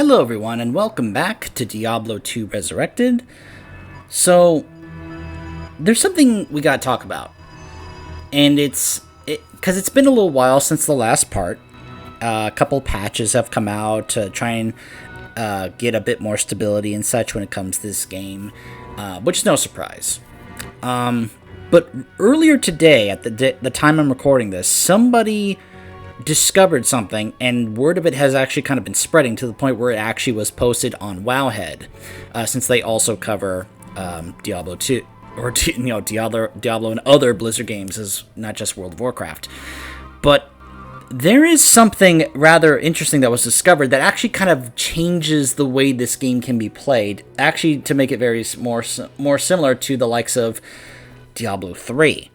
Hello everyone and welcome back to Diablo 2 Resurrected. So, there's something we gotta talk about. And because it's been a little while since the last part. A couple patches have come out to try and get a bit more stability and such when it comes to this game, which is no surprise. But earlier today, at the time I'm recording this, somebody discovered something, and word of it has actually kind of been spreading to the point where it actually was posted on Wowhead, since they also cover Diablo 2, or Diablo and other Blizzard games, as not just World of Warcraft. But there is something rather interesting that was discovered that actually kind of changes the way this game can be played, actually to make it very more similar to the likes of Diablo 3.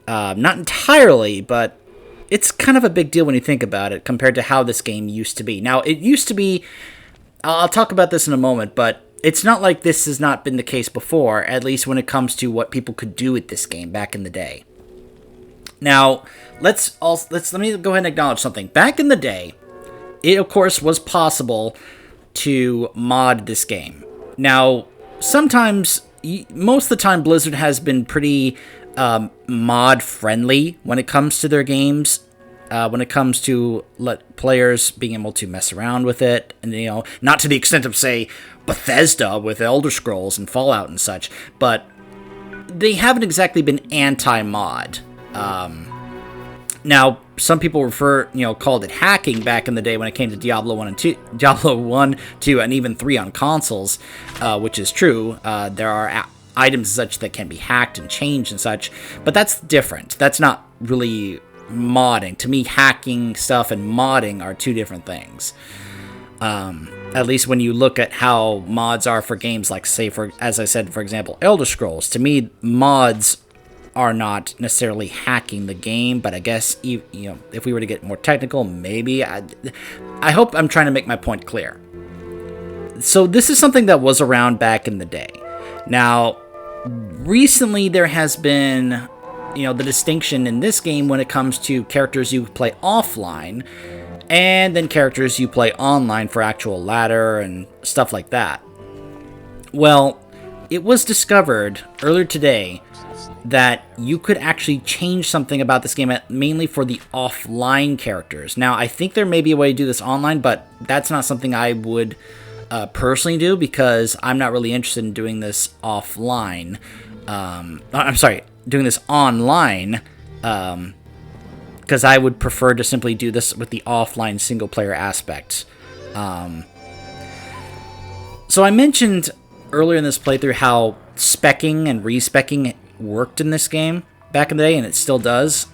Not entirely, but it's kind of a big deal when you think about it compared to how this game used to be. Now, it used to be, I'll talk about this in a moment, but it's not like this has not been the case before, at least when it comes to what people could do with this game back in the day. Now, let me go ahead and acknowledge something. Back in the day, it of course was possible to mod this game. Now, sometimes, most of the time, Blizzard has been pretty mod friendly when it comes to their games, when it comes to let players being able to mess around with it, and not to the extent of, say, Bethesda with Elder Scrolls and Fallout and such, but they haven't exactly been anti-mod. Now, some people called it hacking back in the day when it came to Diablo 1 and 2, Diablo 1, 2, and even 3 on consoles, which is true. There are items and such that can be hacked and changed and such, but that's different. That's not really modding. To me, hacking stuff and modding are two different things. At least when you look at how mods are for games like, say, as I said, for example, Elder Scrolls. To me, mods are not necessarily hacking the game, but I guess, if we were to get more technical, maybe. I hope I'm trying to make my point clear. So this is something that was around back in the day. Now, recently there has been, the distinction in this game when it comes to characters you play offline, and then characters you play online for actual ladder and stuff like that. Well, it was discovered earlier today that you could actually change something about this game, mainly for the offline characters. Now, I think there may be a way to do this online, but that's not something I would personally do, because I'm not really interested in doing this offline. Doing this online, because I would prefer to simply do this with the offline single-player aspect. So I mentioned earlier in this playthrough how speccing and respecking worked in this game back in the day, and it still does.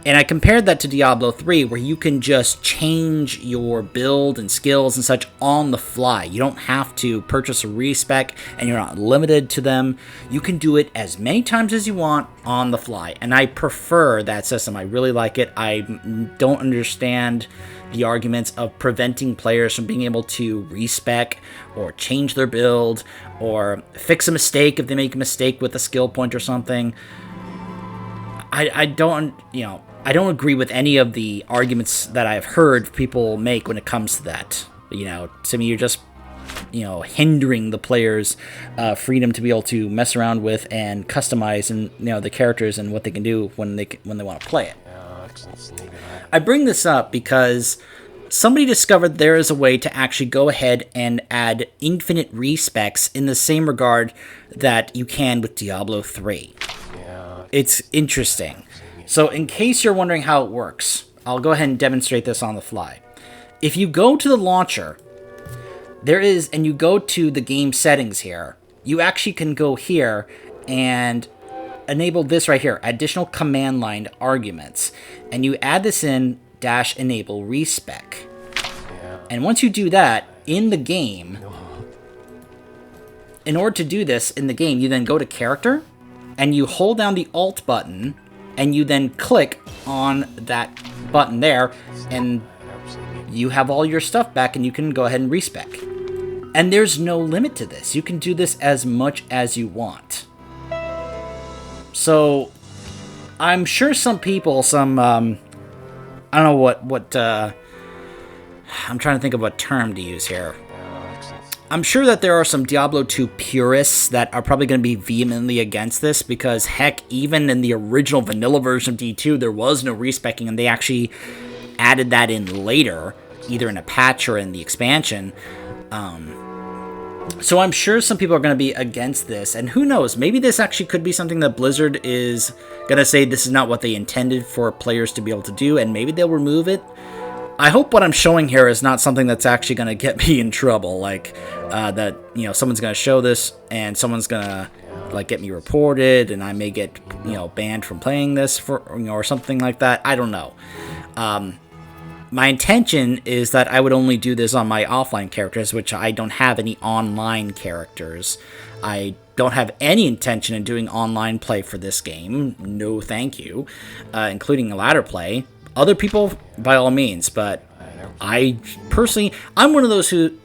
And I compared that to Diablo 3, where you can just change your build and skills and such on the fly. You don't have to purchase a respec, and you're not limited to them. You can do it as many times as you want on the fly, and I prefer that system. I really like it. I don't understand the arguments of preventing players from being able to respec or change their build or fix a mistake if they make a mistake with a skill point or something. I don't agree with any of the arguments that I've heard people make when it comes to that. To me, you're just, hindering the players' freedom to be able to mess around with and customize and the characters and what they can do when they want to play it. I bring this up because somebody discovered there is a way to actually go ahead and add infinite respecs in the same regard that you can with Diablo 3. It's interesting. So in case you're wondering how it works, I'll go ahead and demonstrate this on the fly. If you go to the launcher, and you go to the game settings here, you actually can go here and enable this right here, additional command line arguments. And you add this in -enable respec. And once you do that, in the game, in order to do this in the game, you then go to character, and you hold down the Alt button, and you then click on that button there, and you have all your stuff back, and you can go ahead and respec. And there's no limit to this. You can do this as much as you want. So, I'm sure some people, I don't know I'm trying to think of what term to use here. I'm sure that there are some Diablo 2 purists that are probably going to be vehemently against this, because heck, even in the original vanilla version of D2, there was no respecking, and they actually added that in later, either in a patch or in the expansion. So I'm sure some people are going to be against this, and who knows, maybe this actually could be something that Blizzard is going to say this is not what they intended for players to be able to do, and maybe they'll remove it. I hope what I'm showing here is not something that's actually going to get me in trouble, like, that, you know, someone's going to show this, and someone's going to, like, get me reported, and I may get, you know, banned from playing this, for, you know, or something like that. I don't know. My intention is that I would only do this on my offline characters, which I don't have any online characters. I don't have any intention of doing online play for this game. No thank you. Including a ladder play. Other people, by all means, but I personally, I'm one of those who,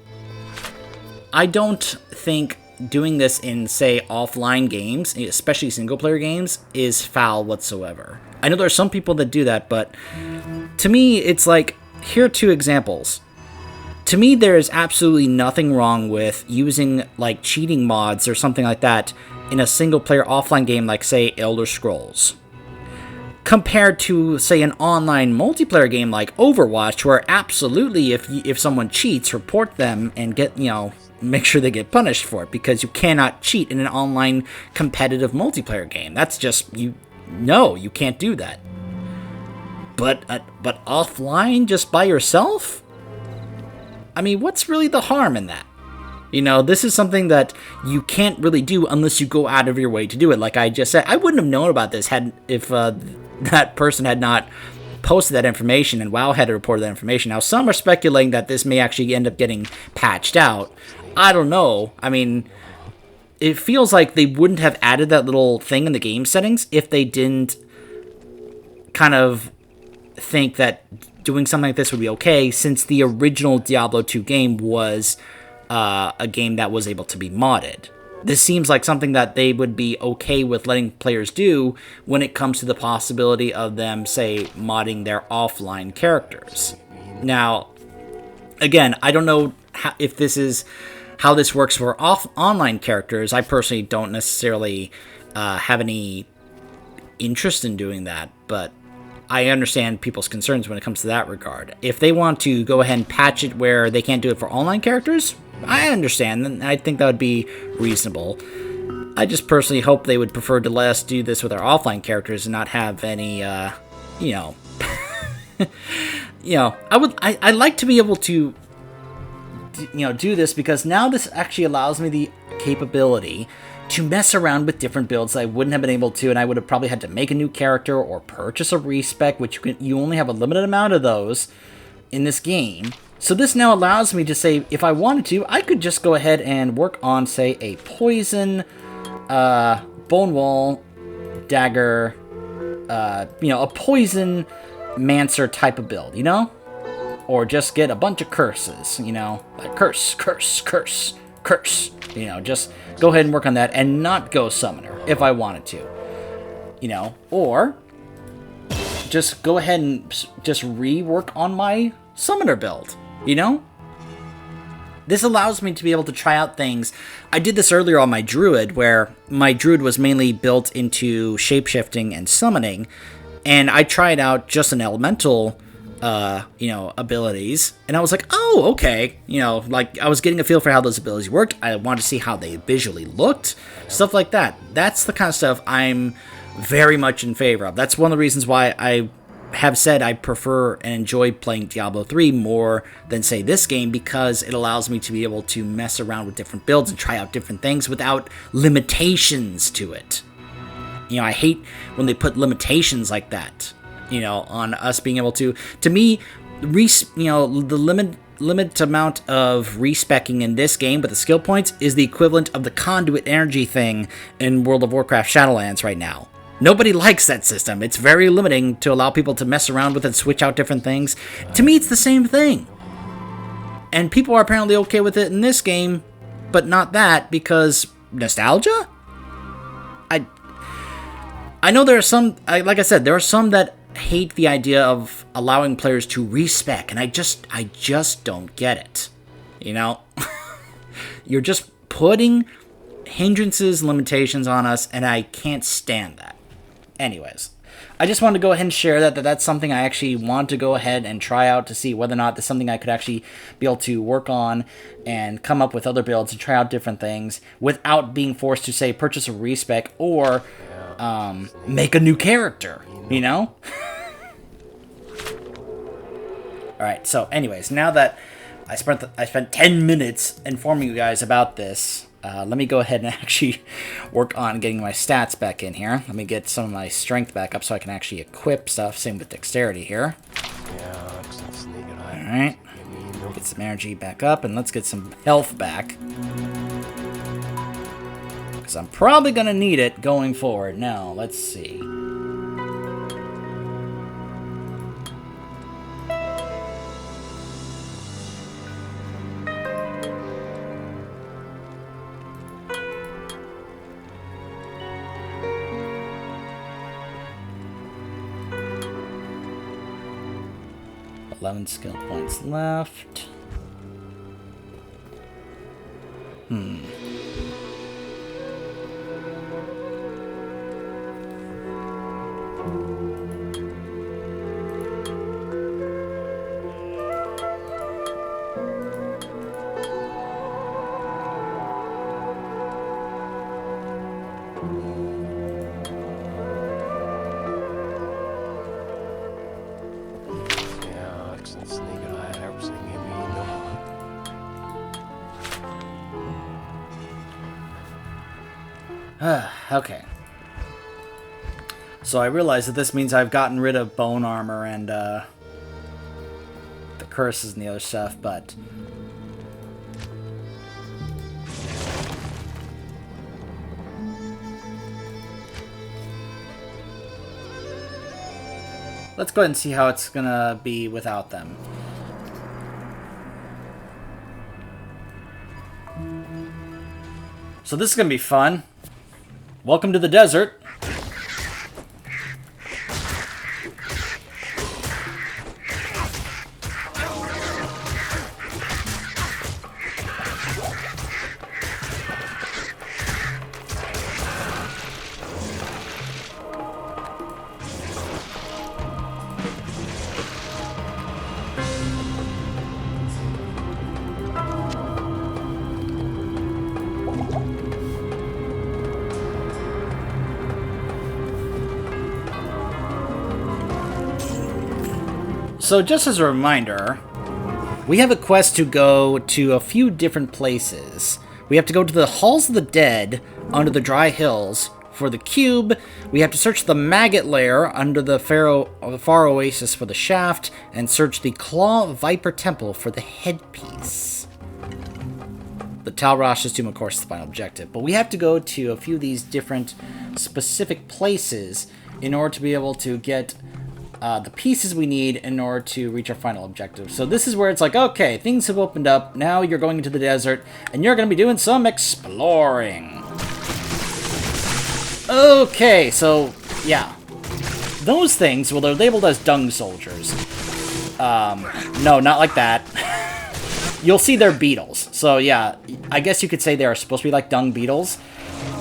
I don't think doing this in, say, offline games, especially single-player games, is foul whatsoever. I know there are some people that do that, but to me, it's like, here are two examples. To me, there is absolutely nothing wrong with using, like, cheating mods or something like that in a single-player offline game like, say, Elder Scrolls, compared to, say, an online multiplayer game like Overwatch, where absolutely, if someone cheats, report them and get, you know, make sure they get punished for it, because you cannot cheat in an online competitive multiplayer game. That's just, you can't do that. But offline, just by yourself? I mean, what's really the harm in that? You know, this is something that you can't really do unless you go out of your way to do it. Like I just said, I wouldn't have known about this if that person had not posted that information and WoW had reported that information. Now, some are speculating that this may actually end up getting patched out. I don't know. I mean, it feels like they wouldn't have added that little thing in the game settings if they didn't kind of think that doing something like this would be okay, since the original Diablo 2 game was a game that was able to be modded. This seems like something that they would be okay with letting players do when it comes to the possibility of them, say, modding their offline characters. Now, again, I don't know if this is how this works for online characters. I personally don't necessarily have any interest in doing that, but I understand people's concerns when it comes to that regard. If they want to go ahead and patch it where they can't do it for online characters, I understand, and I think that would be reasonable. I just personally hope they would prefer to let us do this with our offline characters and not have any, you know... you know, I'd like to be able to, you know, do this, because now this actually allows me the capability to mess around with different builds that I wouldn't have been able to, and I would have probably had to make a new character or purchase a respec, which you only have a limited amount of those in this game. So this now allows me to say, if I wanted to, I could just go ahead and work on, say, a poison, bone wall, dagger, you know, a poison mancer type of build, you know? Or just get a bunch of curses, you know? Like curse, curse, curse, curse. You know, just go ahead and work on that and not go summoner if I wanted to. You know, or just go ahead and just rework on my summoner build, you know? This allows me to be able to try out things. I did this earlier on my druid, where my druid was mainly built into shapeshifting and summoning, and I tried out just an elemental you know, abilities, and I was like, oh, okay, you know, like, I was getting a feel for how those abilities worked. I wanted to see how they visually looked, stuff like that. That's the kind of stuff I'm very much in favor of. That's one of the reasons why I have said I prefer and enjoy playing Diablo 3 more than, say, this game, because it allows me to be able to mess around with different builds and try out different things without limitations to it. You know, I hate when they put limitations like that, you know, on us being able to me, you know, the limit amount of respecking in this game with the skill points is the equivalent of the conduit energy thing in World of Warcraft Shadowlands right now. Nobody likes that system. It's very limiting to allow people to mess around with it, switch out different things. To me, it's the same thing. And people are apparently okay with it in this game, but not that, because nostalgia? I know there are some, like I said, there are some that hate the idea of allowing players to respec, and I just don't get it. You know? You're just putting hindrances, limitations on us, and I can't stand that. Anyways, I just wanted to go ahead and share that's something I actually want to go ahead and try out to see whether or not that's something I could actually be able to work on and come up with other builds and try out different things without being forced to, say, purchase a respec or make a new character, you know? Alright, so anyways, now that I spent 10 minutes informing you guys about this, let me go ahead and actually work on getting my stats back in here. Let me get some of my strength back up so I can actually equip stuff. Same with dexterity here. Alright. Get some energy back up, and let's get some health back. Because I'm probably going to need it going forward. Now, let's see. Skill points left. Okay. So I realize that this means I've gotten rid of bone armor and the curses and the other stuff, but let's go ahead and see how it's gonna be without them. So this is gonna be fun. Welcome to the desert. So just as a reminder, we have a quest to go to a few different places. We have to go to the Halls of the Dead under the Dry Hills for the cube. We have to search the Maggot Lair under the Far Oasis for the shaft, and search the Claw Viper Temple for the headpiece. The Tal Rasha's Tomb, of course, is the final objective. But we have to go to a few of these different specific places in order to be able to get the pieces we need in order to reach our final objective. So this is where it's like, okay, things have opened up. Now you're going into the desert, and you're going to be doing some exploring. Okay, so, yeah. Those things, well, they're labeled as dung soldiers. No, not like that. You'll see they're beetles. So, yeah, I guess you could say they are supposed to be like dung beetles.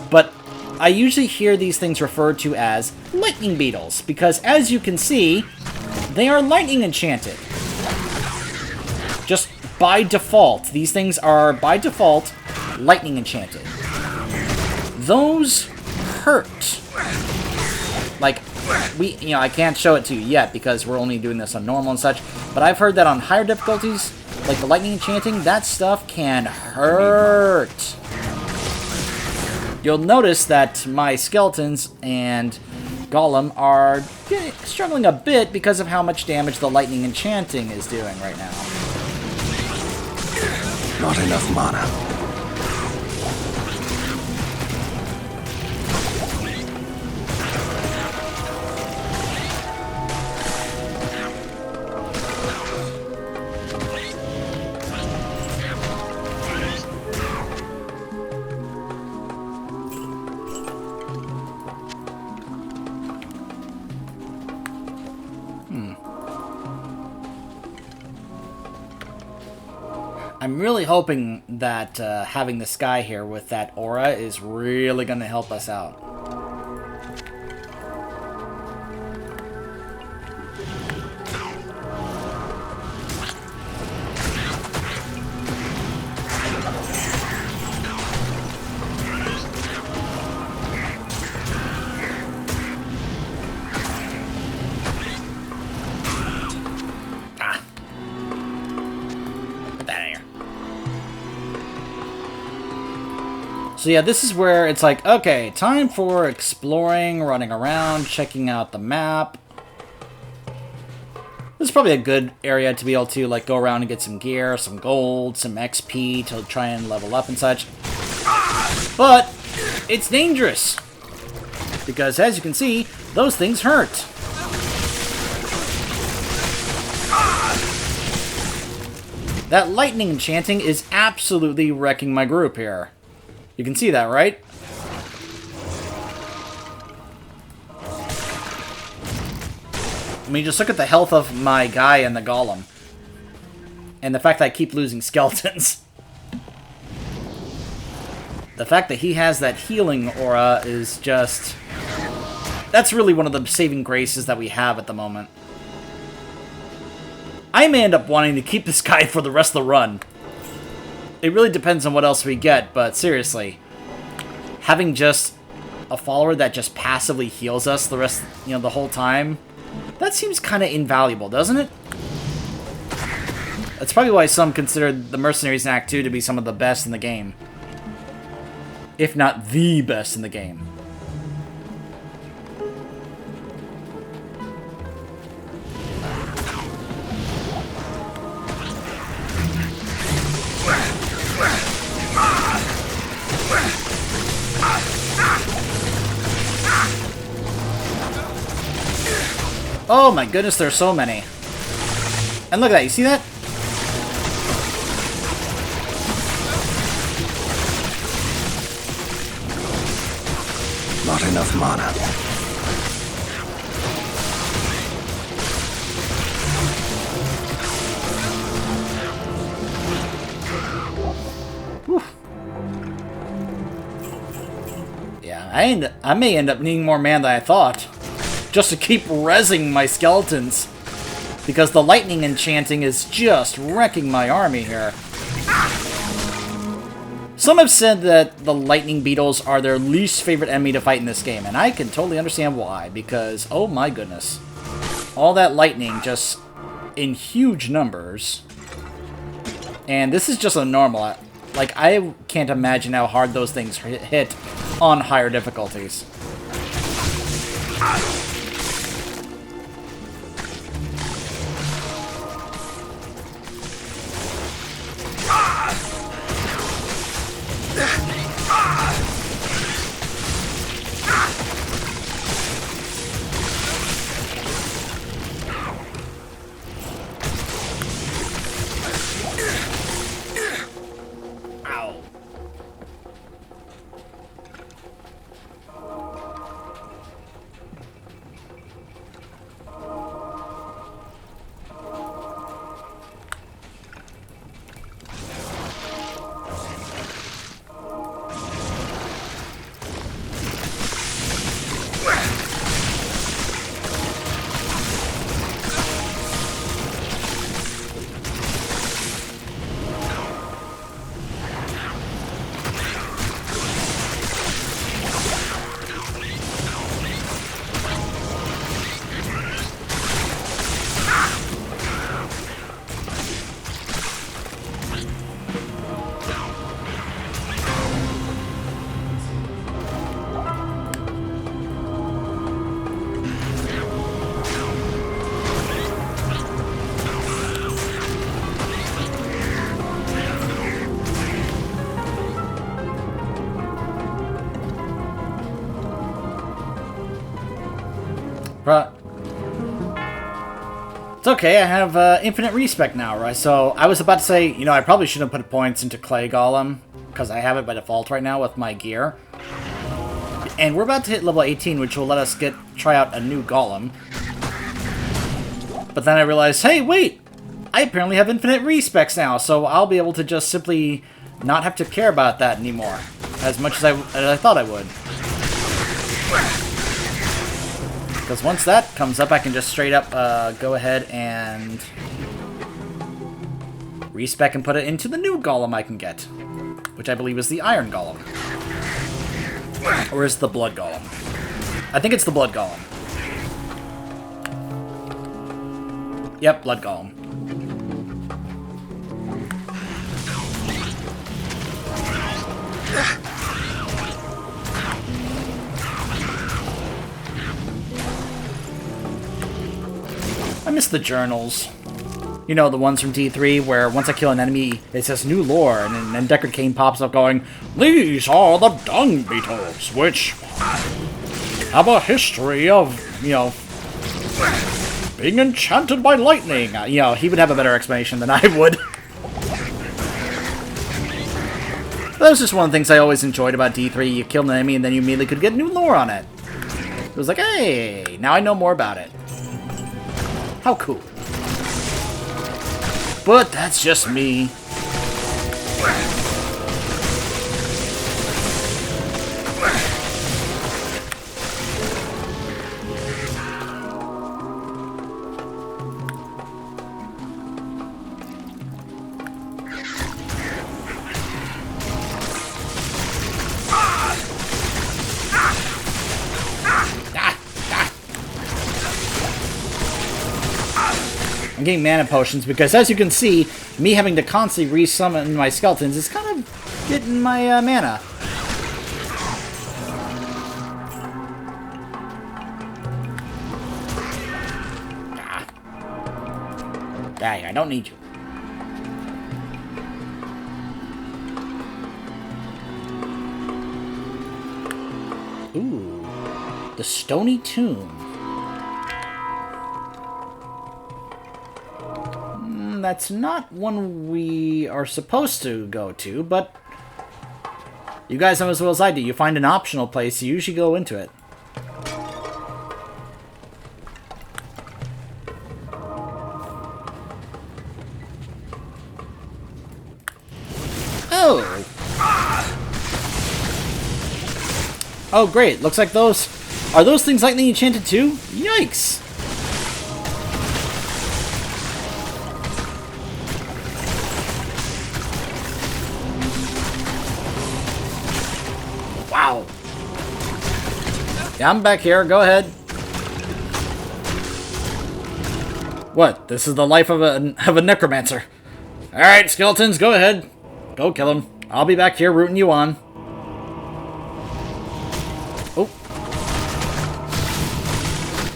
But I usually hear these things referred to as lightning beetles, because as you can see, they are lightning enchanted. Just by default, these things are, by default, lightning enchanted. Those hurt. Like, I can't show it to you yet because we're only doing this on normal and such, but I've heard that on higher difficulties, like the lightning enchanting, that stuff can hurt. You'll notice that my skeletons and golem are struggling a bit because of how much damage the lightning enchanting is doing right now. Not enough mana. I'm really hoping that having this guy here with that aura is really going to help us out. So yeah, this is where it's like, okay, time for exploring, running around, checking out the map. This is probably a good area to be able to like go around and get some gear, some gold, some XP to try and level up and such. But it's dangerous because, as you can see, those things hurt. That lightning enchanting is absolutely wrecking my group here. You can see that, right? I mean, just look at the health of my guy and the golem. And the fact that I keep losing skeletons. The fact that he has that healing aura is just... That's really one of the saving graces that we have at the moment. I may end up wanting to keep this guy for the rest of the run. It really depends on what else we get, but seriously, having just a follower that just passively heals us the rest, the whole time, that seems kind of invaluable, doesn't it? That's probably why some consider the mercenaries in Act 2 to be some of the best in the game. If not the best in the game. Oh my goodness, there's so many. And look at that, you see that? Not enough mana. Whew. Yeah, I may end up needing more mana than I thought. Just to keep rezzing my skeletons. Because the lightning enchanting is just wrecking my army here. Some have said that the lightning beetles are their least favorite enemy to fight in this game, and I can totally understand why, because, oh my goodness. All that lightning just in huge numbers. And this is just a normal. Like, I can't imagine how hard those things hit on higher difficulties. Right. It's okay, I have infinite Respec now, right? So I was about to say, I probably shouldn't put points into Clay Golem, because I have it by default right now with my gear. And we're about to hit level 18, which will let us try out a new Golem. But then I realized, hey, wait! I apparently have infinite respecs now, so I'll be able to just simply not have to care about that anymore. As much as I thought I would. Because once that comes up, I can just straight up go ahead and respec and put it into the new golem I can get. Which I believe is the Iron Golem. Or is it the Blood Golem? I think it's the Blood Golem. Yep, Blood Golem. I miss the journals. You know, the ones from D3 where once I kill an enemy, it says new lore, and then Deckard Cain pops up going, "These are the dung beetles, which have a history of, you know, being enchanted by lightning." You know, he would have a better explanation than I would. That was just one of the things I always enjoyed about D3. You killed an enemy and then you immediately could get new lore on it. It was like, hey, now I know more about it. How cool. But that's just me. I'm getting mana potions because, as you can see, me having to constantly resummon my skeletons is kind of getting my mana. Hey, I don't need you. Ooh, the Stony Tomb. That's not one we are supposed to go to, but you guys know as well as I do. You find an optional place, you usually go into it. Oh! Oh, great. Looks like those... Are those things lightning enchanted too? Yikes! Wow. Yeah, I'm back here. Go ahead. What? This is the life of a necromancer. Alright, skeletons, go ahead. Go kill him. I'll be back here rooting you on. Oh.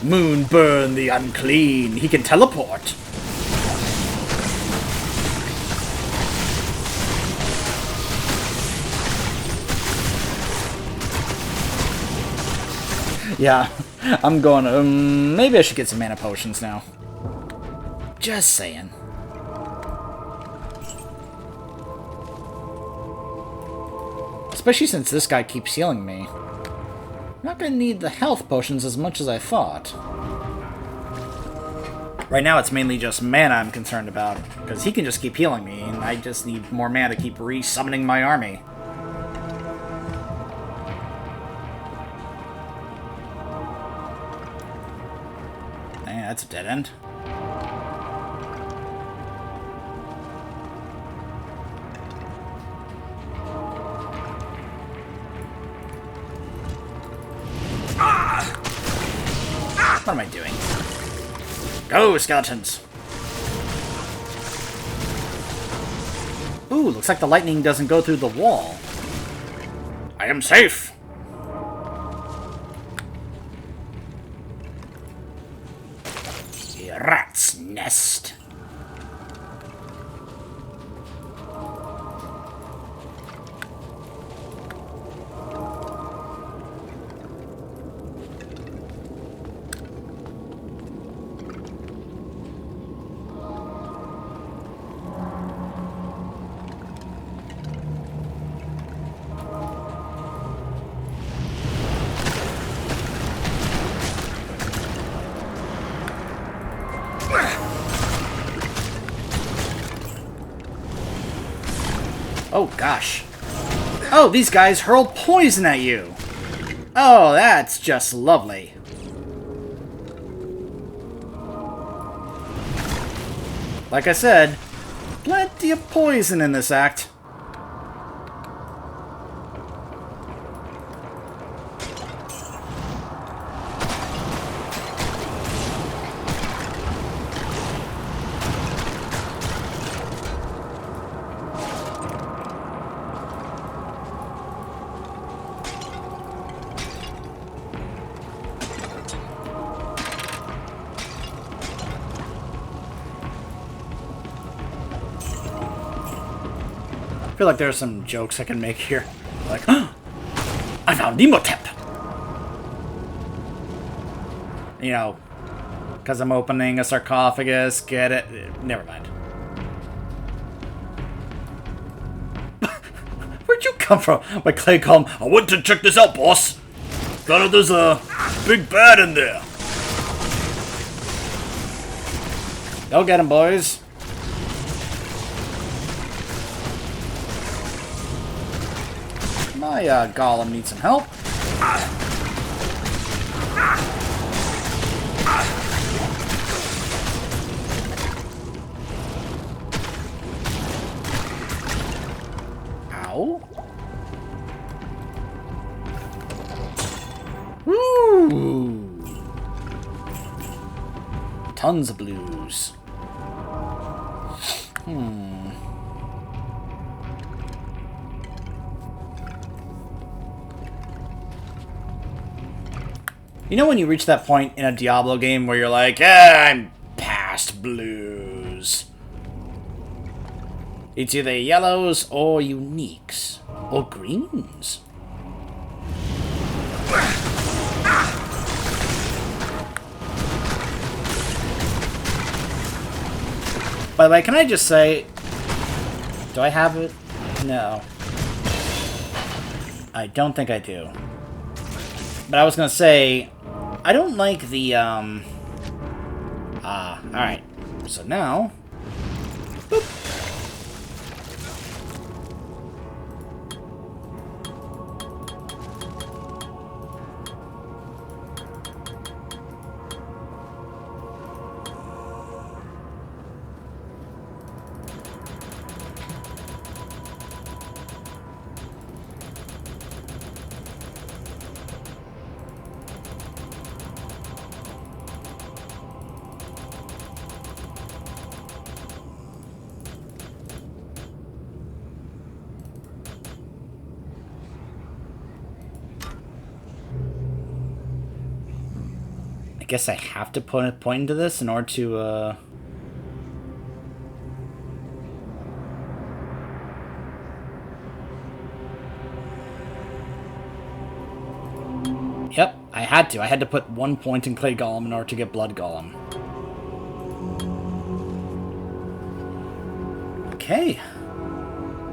Moonburn the unclean. He can teleport. Yeah, I'm going, maybe I should get some mana potions now. Just saying. Especially since this guy keeps healing me. I'm not gonna need the health potions as much as I thought. Right now it's mainly just mana I'm concerned about, because he can just keep healing me, and I just need more mana to keep re-summoning my army. That's a dead end. What am I doing? Go, skeletons! Ooh, looks like the lightning doesn't go through the wall. I am safe! Rat's nest. Oh, gosh. Oh, these guys hurl poison at you. Oh, that's just lovely. Like I said, plenty of poison in this act. I feel like there are some jokes I can make here. Like, oh, I found Nemotep! You know, because I'm opening a sarcophagus, get it? Never mind. Where'd you come from? My clay column. I went to check this out, boss. Thought there's a big bad in there. Go get him, boys. My golem needs some help. Ow. Woo! Tons of blues. You know when you reach that point in a Diablo game where you're like, I'm past blues. It's either yellows or uniques. Or greens. By the way, can I just say, do I have it? No. I don't think I do. But I was gonna say, I don't like the, alright. So now... Boop. I guess I have to put a point into this in order to, Yep, I had to. I had to put 1 point in Clay Golem in order to get Blood Golem. Okay.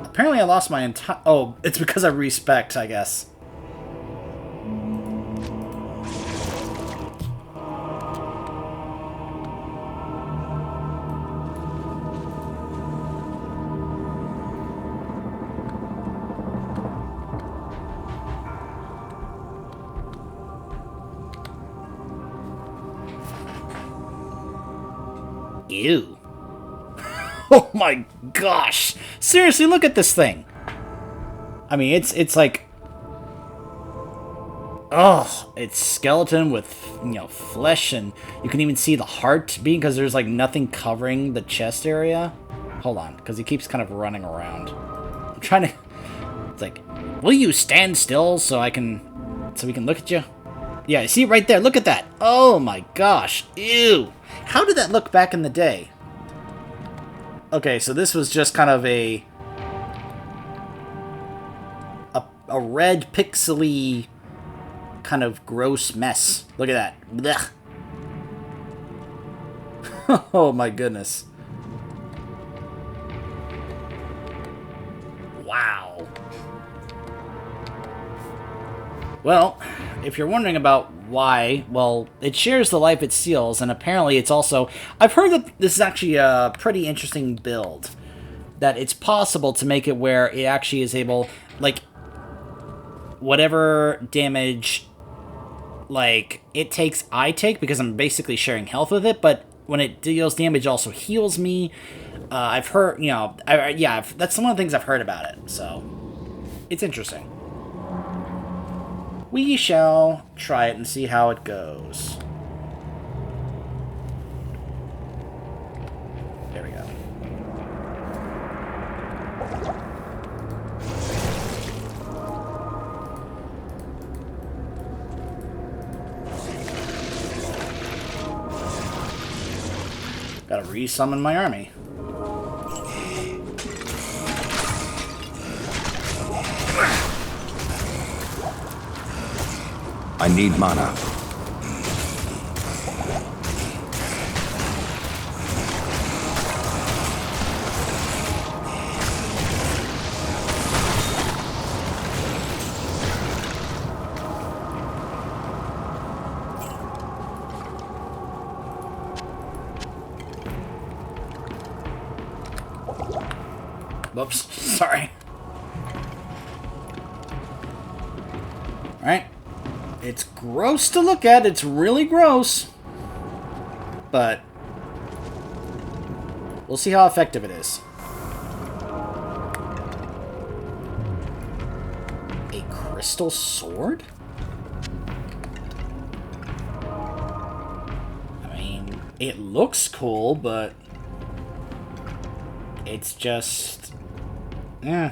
Apparently I lost my entire... Oh, it's because I Respec, I guess. Ew. Oh my gosh. Seriously, look at this thing. I mean, it's like... Oh, it's skeleton with, you know, flesh, and you can even see the heart being, because there's like nothing covering the chest area. Hold on, because he keeps kind of running around. I'm trying to... It's like, will you stand still so we can look at you? Yeah, you see it right there. Look at that. Oh my gosh. Ew. How did that look back in the day? Okay, so this was just kind of a red pixely kind of gross mess. Look at that. Blech. Oh my goodness. Wow. Well, if you're wondering about why, well, it shares the life it steals, and apparently it's also... I've heard that this is actually a pretty interesting build. that it's possible to make it where it actually is able, like, whatever damage, like, it takes, I take, because I'm basically sharing health with it, but when it deals damage, it also heals me. I've heard, you know, that's one of the things I've heard about it, so it's interesting. We shall try it and see how it goes. There we go. Gotta re-summon my army. I need mana. Whoops, sorry. Alright. It's gross to look at, it's really gross. But we'll see how effective it is. A crystal sword? I mean, it looks cool, but it's just... eh.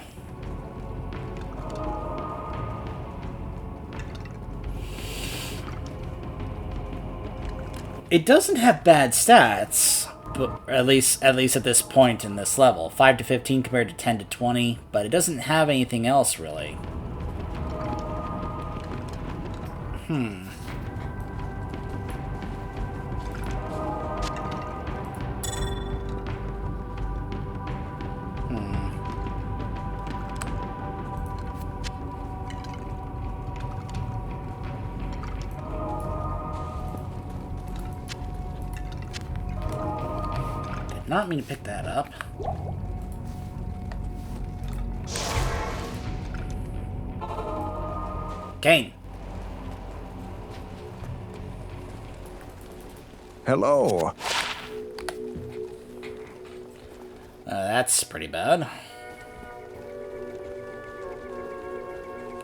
It doesn't have bad stats, but at least at this point in this level. 5 to 15 compared to 10 to 20, but it doesn't have anything else really. Not mean to pick that up. Kane. Hello. That's pretty bad.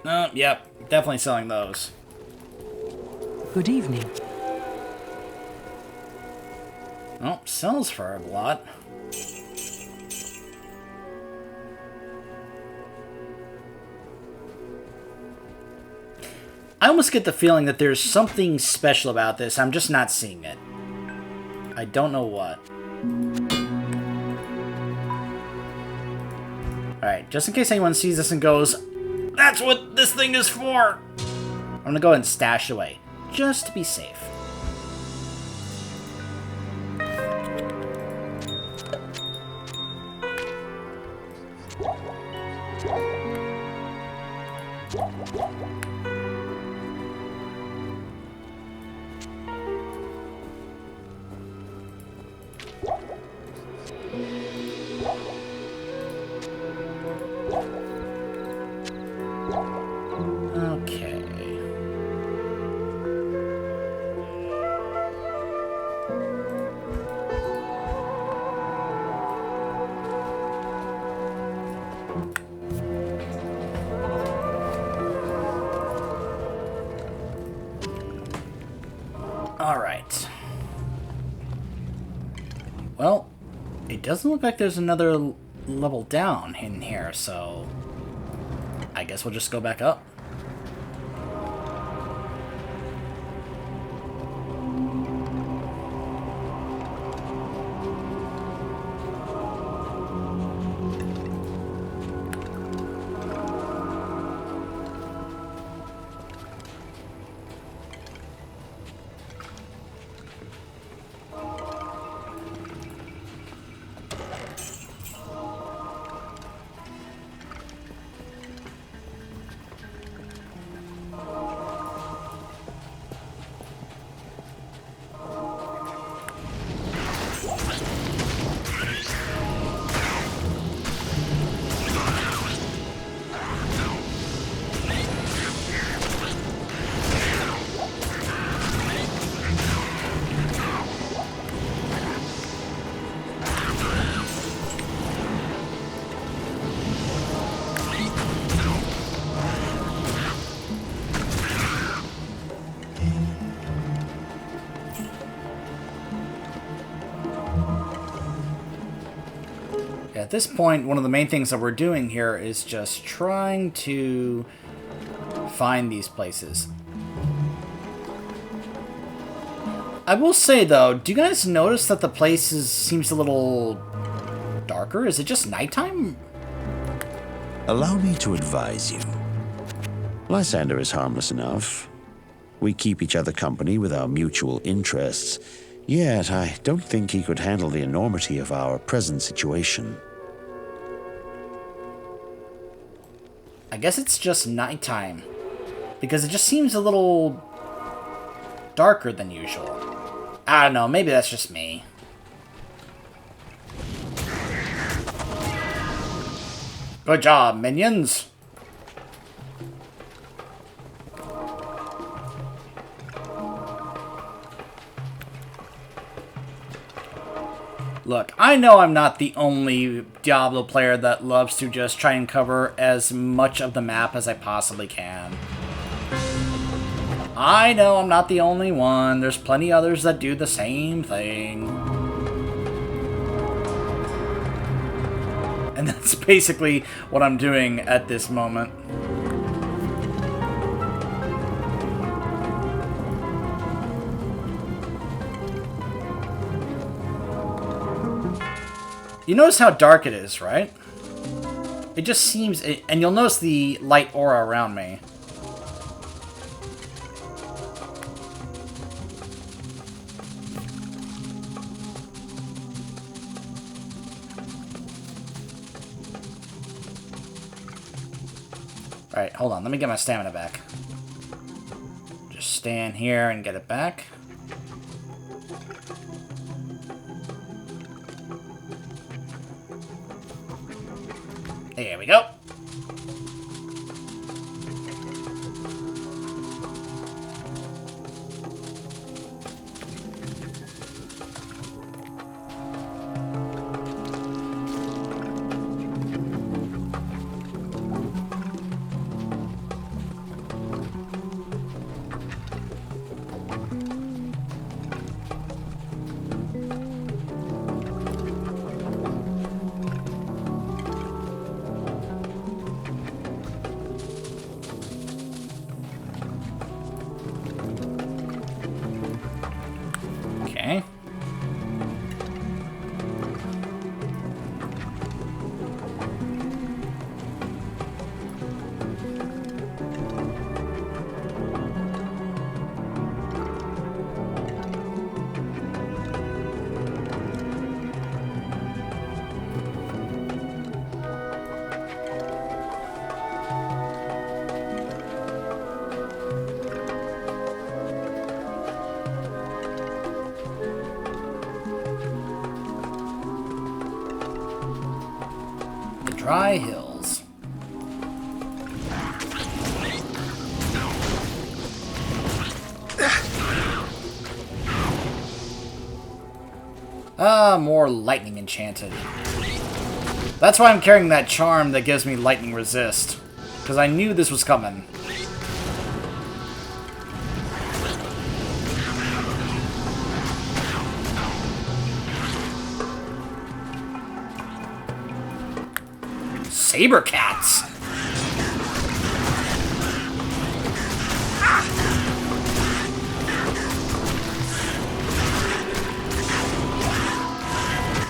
Oh, yep. Definitely selling those. Good evening. Oh, sells for a lot. I almost get the feeling that there's something special about this. I'm just not seeing it. I don't know what. Alright, just in case anyone sees this and goes, "That's what this thing is for!" I'm gonna go ahead and stash it away, just to be safe. Okay. All right. Well, it doesn't look like there's another level down in here, so I guess we'll just go back up. At this point, one of the main things that we're doing here is just trying to find these places. I will say, though, do you guys notice that the place seems a little darker? Is it just nighttime? Allow me to advise you. Lysander is harmless enough. We keep each other company with our mutual interests, yet I don't think he could handle the enormity of our present situation. I guess it's just nighttime, because it just seems a little darker than usual. I don't know, maybe that's just me. Good job, minions! Look, I know I'm not the only Diablo player that loves to just try and cover as much of the map as I possibly can. I know I'm not the only one. There's plenty others that do the same thing. And that's basically what I'm doing at this moment. You notice how dark it is, right? It just seems... and you'll notice the light aura around me. Alright, hold on. Let me get my stamina back. Just stand here and get it back. There we go. Okay. Dry hills. More lightning enchanted. That's why I'm carrying that charm that gives me lightning resist. Because I knew this was coming. Saber cats.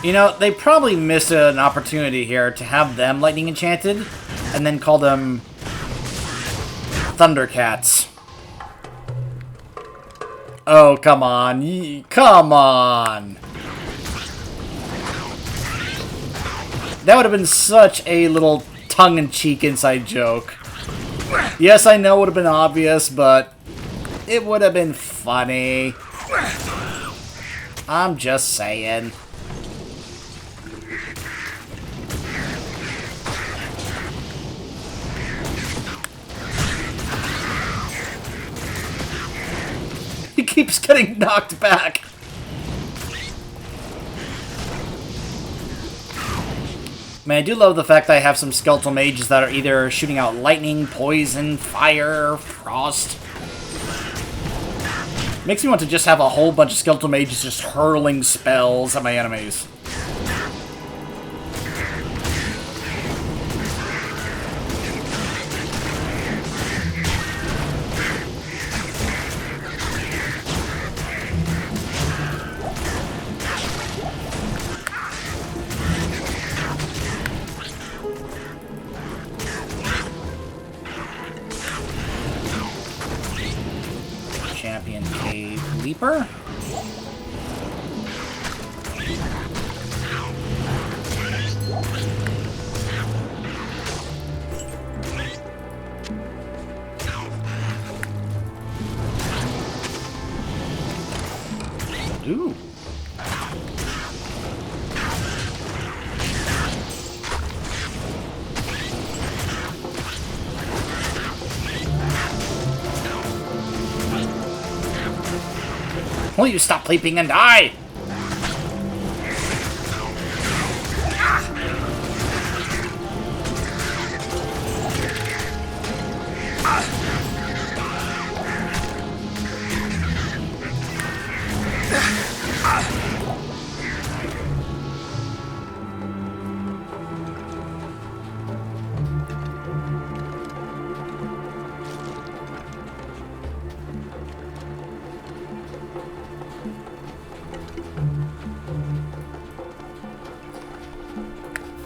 You know, they probably missed an opportunity here to have them lightning enchanted and then call them Thundercats. Oh, come on. Come on. That would have been such a little tongue-in-cheek inside joke. Yes, I know it would have been obvious, but it would have been funny. I'm just saying. He keeps getting knocked back. Man, I do love the fact that I have some skeletal mages that are either shooting out lightning, poison, fire, frost. Makes me want to just have a whole bunch of skeletal mages just hurling spells at my enemies. deeper? Ooh. Will you stop leaping and die?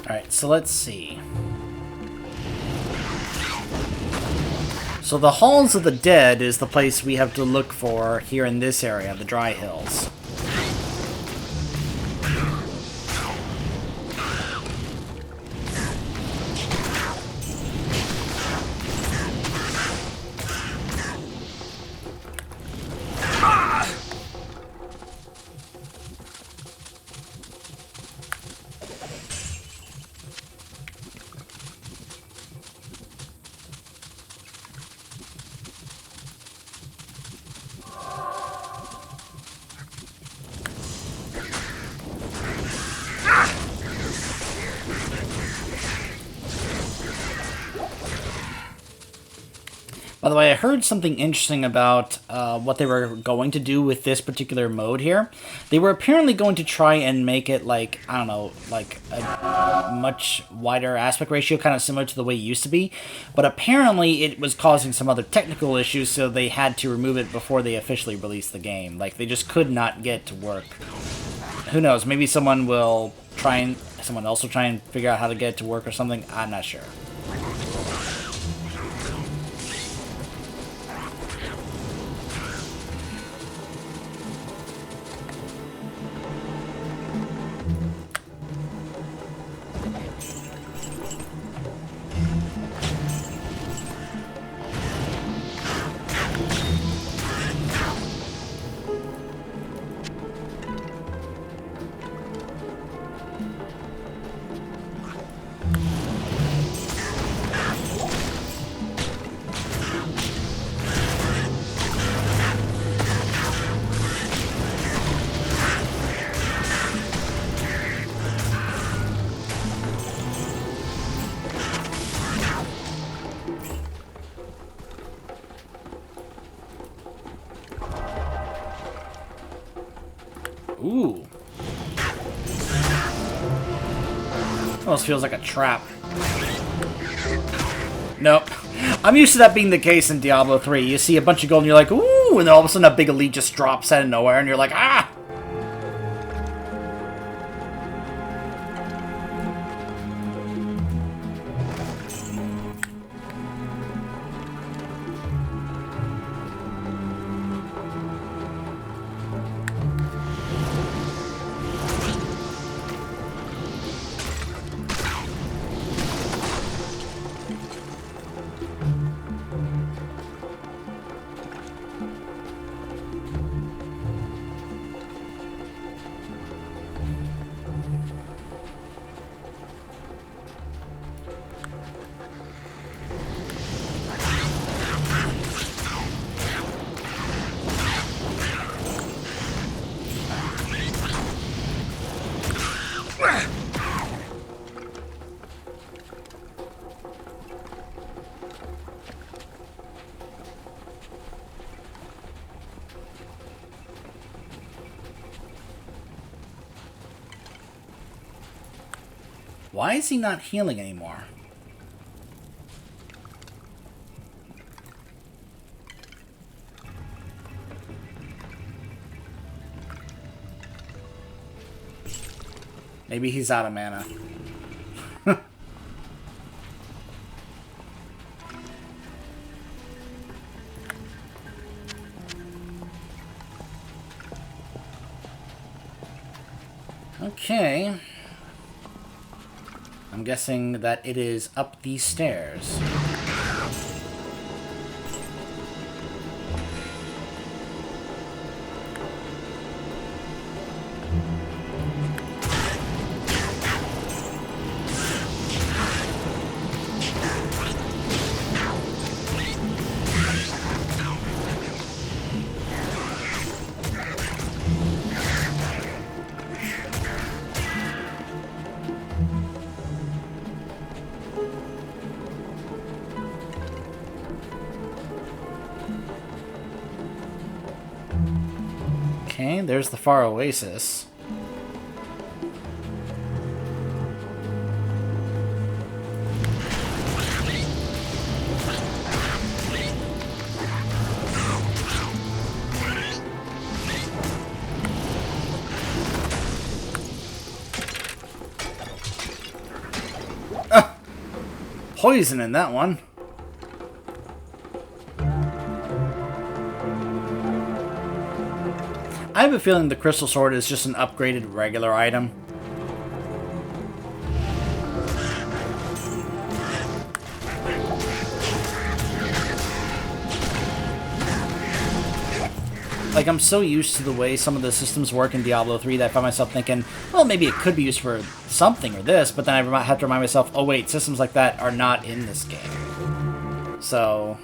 Alright, so let's see. So the Halls of the Dead is the place we have to look for here in this area, the Dry Hills. By the way, I heard something interesting about what they were going to do with this particular mode here. They were apparently going to try and make it like, I don't know, like a much wider aspect ratio, kind of similar to the way it used to be. But apparently it was causing some other technical issues, so they had to remove it before they officially released the game. Like, they just could not get to work. Who knows, maybe someone else will try and figure out how to get it to work or something. I'm not sure. Ooh. Almost feels like a trap. Nope. I'm used to that being the case in Diablo 3. You see a bunch of gold and you're like, ooh, and then all of a sudden a big elite just drops out of nowhere and you're like, ah! Why is he not healing anymore? Maybe he's out of mana. Okay. I'm guessing that it is up these stairs. Okay, there's the far oasis. Poison in that one. I have a feeling the crystal sword is just an upgraded regular item. Like, I'm so used to the way some of the systems work in Diablo 3 that I find myself thinking, well, maybe it could be used for something or this, but then I have to remind myself, oh wait, systems like that are not in this game. So...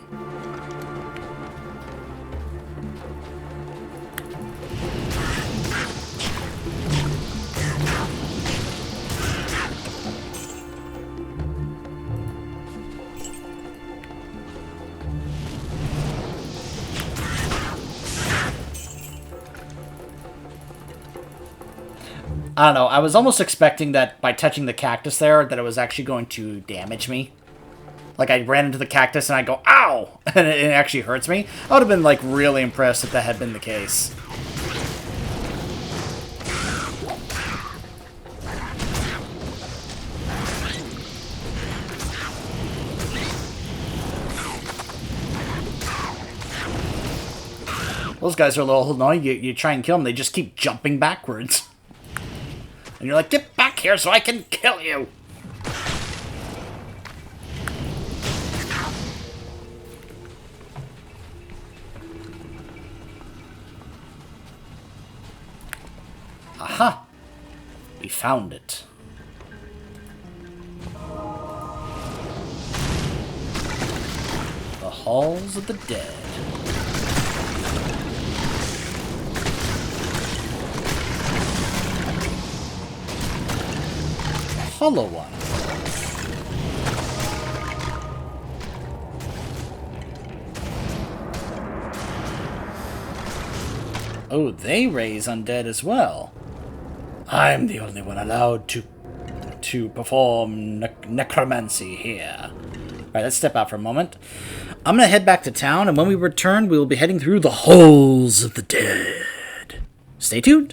I don't know, I was almost expecting that by touching the cactus there, that it was actually going to damage me. Like, I ran into the cactus and I go, ow! And it actually hurts me. I would have been, like, really impressed if that had been the case. Those guys are a little annoying. You try and kill them, they just keep jumping backwards. And you're like, get back here so I can kill you! Aha! We found it. The Halls of the Dead. Hollow one. Oh, they raise undead as well. I'm the only one allowed to perform necromancy here. Alright, let's step out for a moment. I'm gonna head back to town, and when we return, we will be heading through the Halls of the Dead. Stay tuned.